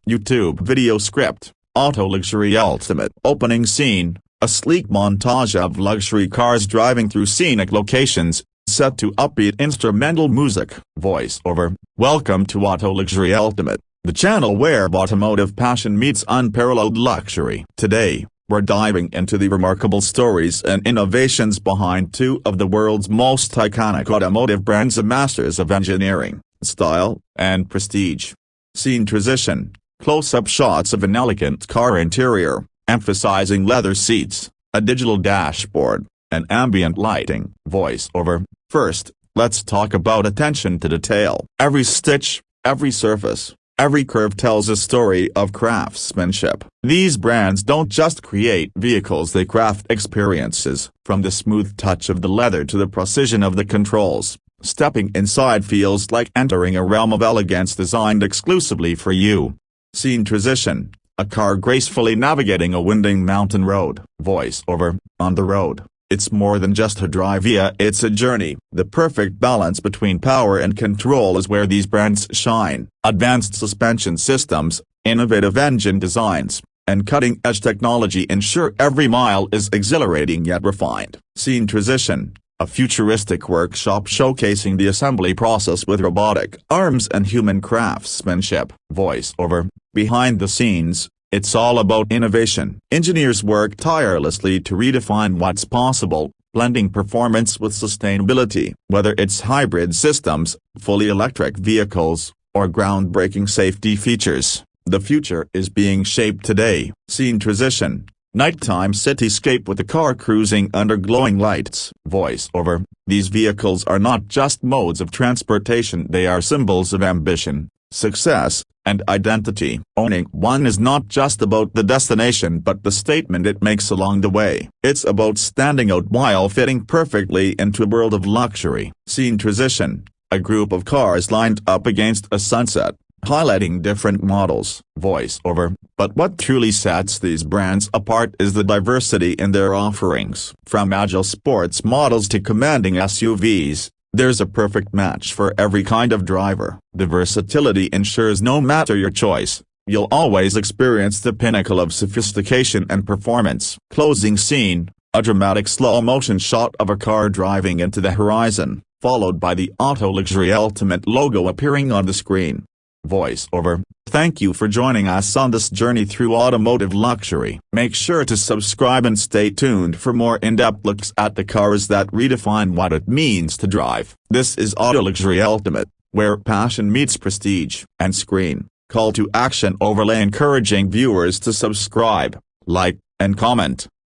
YouTube video script, Auto Luxury Ultimate. Opening scene, a sleek montage of luxury cars driving through scenic locations, set to upbeat instrumental music. Voiceover, welcome to Auto Luxury Ultimate, the channel where automotive passion meets unparalleled luxury. Today, we're diving into the remarkable stories and innovations behind two of the world's most iconic automotive brands, and masters of engineering, style, and prestige. Scene transition, close-up shots of an elegant car interior, emphasizing leather seats, a digital dashboard, and ambient lighting. Voiceover, first, let's talk about attention to detail. Every stitch, every surface, every curve tells a story of craftsmanship. These brands don't just create vehicles, they craft experiences. From the smooth touch of the leather to the precision of the controls, stepping inside feels like entering a realm of elegance designed exclusively for you. Scene transition, a car gracefully navigating a winding mountain road. Voiceover, on the road, it's more than just a drive, it's a journey. The perfect balance between power and control is where these brands shine. Advanced suspension systems, innovative engine designs, and cutting-edge technology ensure every mile is exhilarating yet refined. Scene transition, a futuristic workshop showcasing the assembly process with robotic arms and human craftsmanship. Voiceover, behind the scenes, it's all about innovation. Engineers work tirelessly to redefine what's possible, blending performance with sustainability. Whether it's hybrid systems, fully electric vehicles, or groundbreaking safety features, the future is being shaped today. Scene transition, nighttime cityscape with a car cruising under glowing lights. Voiceover, these vehicles are not just modes of transportation, they are symbols of ambition, success, and identity. Owning one is not just about the destination but the statement it makes along the way. It's about standing out while fitting perfectly into a world of luxury. Scene transition, a group of cars lined up against a sunset, highlighting different models. Voiceover, but what truly sets these brands apart is the diversity in their offerings. From agile sports models to commanding SUVs, there's a perfect match for every kind of driver. The versatility ensures no matter your choice, you'll always experience the pinnacle of sophistication and performance. Closing scene, a dramatic slow-motion shot of a car driving into the horizon, followed by the Auto Luxury Ultimate logo appearing on the screen. Voiceover, thank you for joining us on this journey through automotive luxury. Make sure to subscribe and stay tuned for more in-depth looks at the cars that redefine what it means to drive. This is Auto Luxury Ultimate, where passion meets prestige. And screen, call to action overlay encouraging viewers to subscribe, like, and comment.